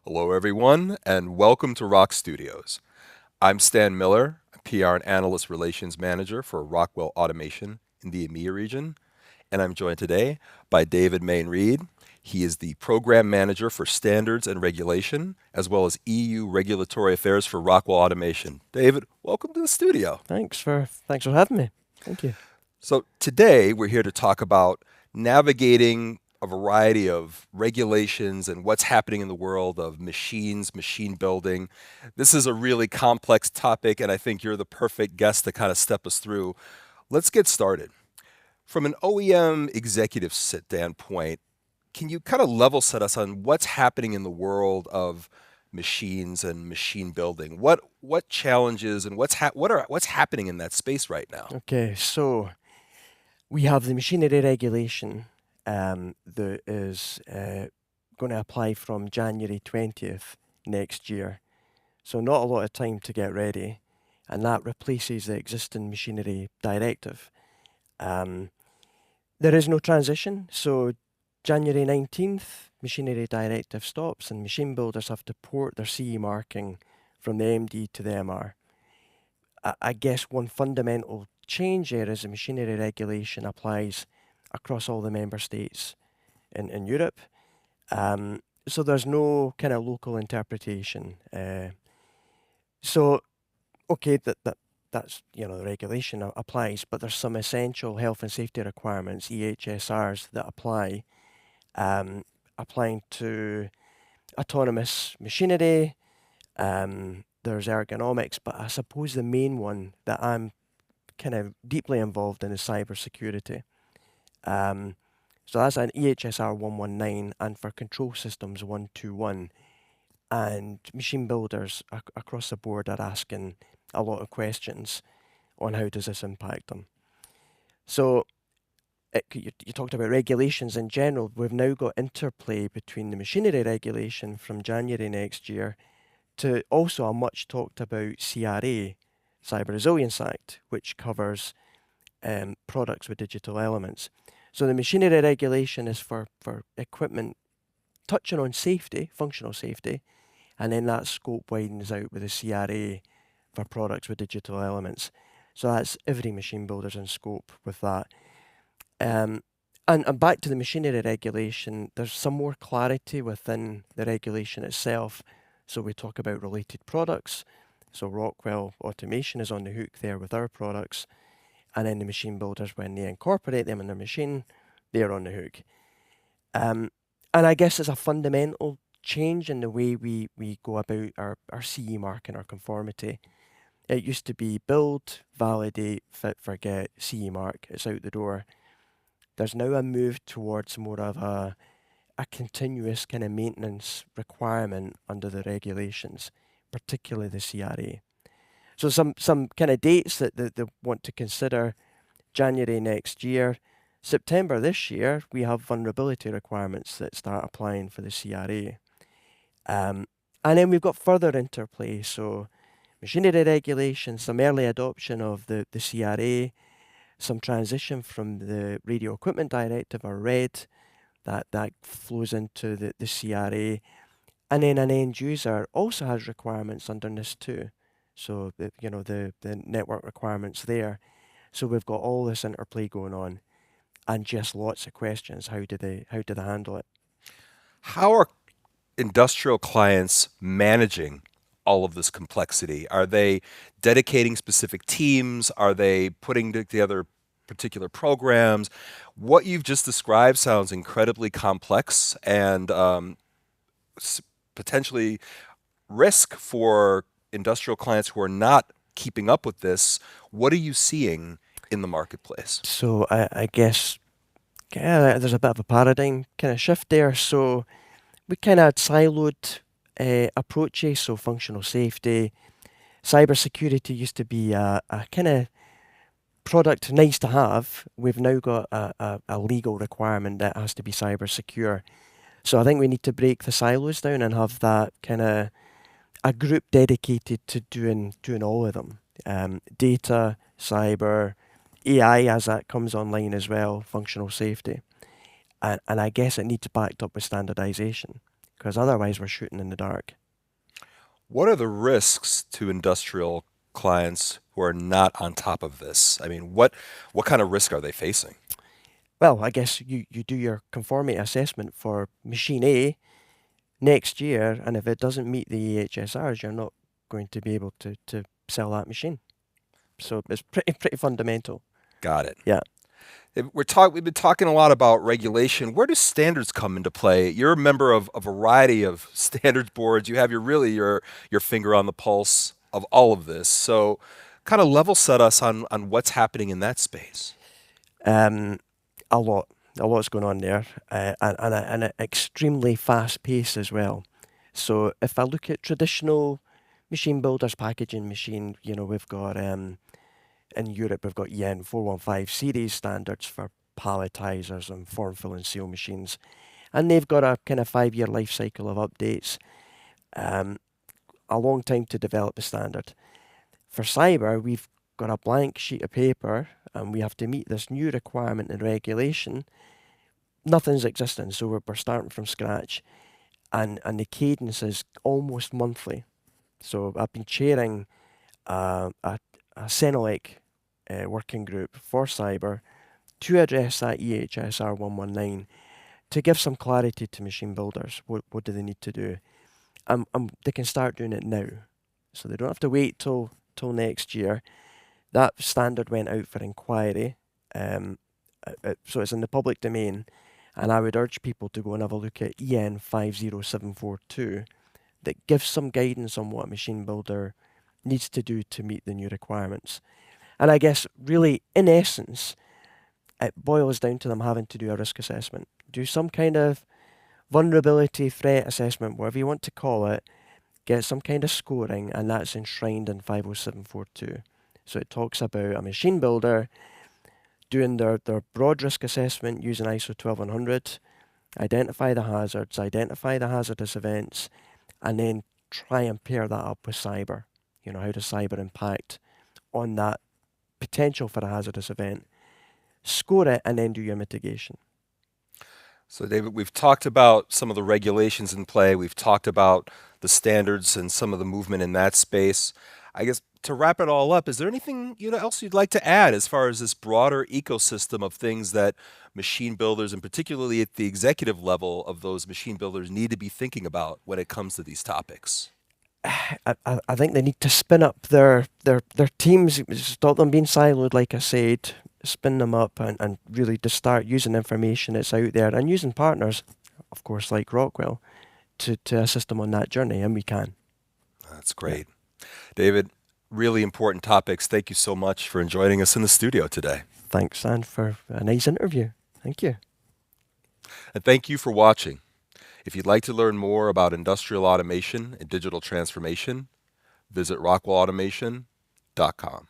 Hello, everyone, and welcome to ROKStudios. I'm Stan Miller, a PR and Analyst Relations Manager for Rockwell Automation in the EMEA region, and I'm joined today by David Main-Reade. He is the Program Manager for Standards and Regulation, as well as EU Regulatory Affairs for Rockwell Automation. David, welcome to the studio. Thanks for having me. Thank you. So today we're here to talk about navigating a variety of regulations and what's happening in the world of machines, machine building. This is a really complex topic, and I think you're the perfect guest to kind of step us through. Let's get started. From an OEM executive standpoint, can you kind of level set us on what's happening in the world of machines and machine building? What challenges and what's happening in that space right now? Okay, so we have the machinery regulation that is going to apply from January 20th next year. So not a lot of time to get ready, and that replaces the existing machinery directive. Um, there is no transition, so January 19th, machinery directive stops, and machine builders have to port their CE marking from the MD to the MR. I guess one fundamental change there is the machinery regulation applies across all the member states in Europe. So there's no kind of local interpretation. So okay, that's the regulation applies, but there's some essential health and safety requirements (EHSRs) that applying to autonomous machinery. There's ergonomics, but I suppose the main one that I'm kind of deeply involved in is cybersecurity. Um, so that's an EHSR 119 and for control systems 121. And machine builders across the board are asking a lot of questions on how does this impact them. So you talked about regulations in general. We've now got interplay between the machinery regulation from January next year to also a much talked about CRA, Cyber Resilience Act, which covers products with digital elements. So the machinery regulation is for equipment touching on safety, functional safety, and then that scope widens out with the CRA for products with digital elements. So that's every machine builder's in scope with that. And back to the machinery regulation, there's some more clarity within the regulation itself. So we talk about related products. So Rockwell Automation is on the hook there with our products. And then the machine builders, when they incorporate them in their machine, they're on the hook. And I guess it's a fundamental change in the way we go about our CE mark and our conformity. It used to be build, validate, fit, forget, CE mark, it's out the door. There's now a move towards more of a continuous kind of maintenance requirement under the regulations, particularly the CRA. So some kind of dates that they want to consider: January next year, September this year, we have vulnerability requirements that start applying for the CRA. And then we've got further interplay, so machinery regulation, some early adoption of the CRA, some transition from the Radio Equipment Directive or RED that flows into the CRA. And then an end user also has requirements under NIS 2. So the network requirements there. So we've got all this interplay going on and just lots of questions. How do they handle it? How are industrial clients managing all of this complexity? Are they dedicating specific teams? Are they putting together particular programs? What you've just described sounds incredibly complex and potentially risk for industrial clients who are not keeping up with this. What are you seeing in the marketplace? So I guess there's a bit of a paradigm kind of shift there. So we kind of had siloed approaches. So functional safety, cybersecurity used to be a kind of product nice to have. We've now got a legal requirement that has to be cyber secure. So I think we need to break the silos down and have that kind of a group dedicated to doing all of them. Data, cyber, AI as that comes online as well, functional safety. And I guess it needs backed up with standardization. because otherwise we're shooting in the dark. What are the risks to industrial clients who are not on top of this? I mean, what kind of risk are they facing? Well, I guess you do your conformity assessment for machine A next year, and if it doesn't meet the EHSRs, you're not going to be able to sell that machine. So it's pretty fundamental. Got it. Yeah. We've been talking a lot about regulation. Where do standards come into play? You're a member of a variety of standards boards. You have your finger on the pulse of all of this. So, kind of level set us on what's happening in that space. Um, a lot. A lot's going on there, and an extremely fast pace as well. So if I look at traditional machine builders, packaging machine, we've got in Europe we've got EN 415 series standards for palletizers and form fill and seal machines, and they've got a kind of 5-year life cycle of updates. Um, a long time to develop the standard. For cyber, we've got a blank sheet of paper and we have to meet this new requirement and regulation. Nothing's existing, so we're starting from scratch. And the cadence is almost monthly. So I've been chairing a Senelec working group for cyber to address that EHSR 119 to give some clarity to machine builders. What do they need to do? They can start doing it now. So they don't have to wait till next year. That standard went out for inquiry, so it's in the public domain, and I would urge people to go and have a look at EN 50742 that gives some guidance on what a machine builder needs to do to meet the new requirements. And I guess really, in essence, it boils down to them having to do a risk assessment, do some kind of vulnerability threat assessment, whatever you want to call it, get some kind of scoring, and that's enshrined in 50742. So it talks about a machine builder doing their broad risk assessment using ISO 12100, identify the hazards, identify the hazardous events, and then try and pair that up with cyber. How does cyber impact on that potential for a hazardous event? Score it and then do your mitigation. So, David, we've talked about some of the regulations in play. We've talked about the standards and some of the movement in that space. I guess to wrap it all up, is there anything else you'd like to add as far as this broader ecosystem of things that machine builders, and particularly at the executive level of those machine builders, need to be thinking about when it comes to these topics? I think they need to spin up their teams, stop them being siloed, like I said, spin them up and really just start using information that's out there and using partners, of course, like Rockwell, to assist them on that journey, and we can. That's great. David, really important topics. Thank you so much for joining us in the studio today. Thanks, and for a nice interview. Thank you. And thank you for watching. If you'd like to learn more about industrial automation and digital transformation, visit rockwellautomation.com.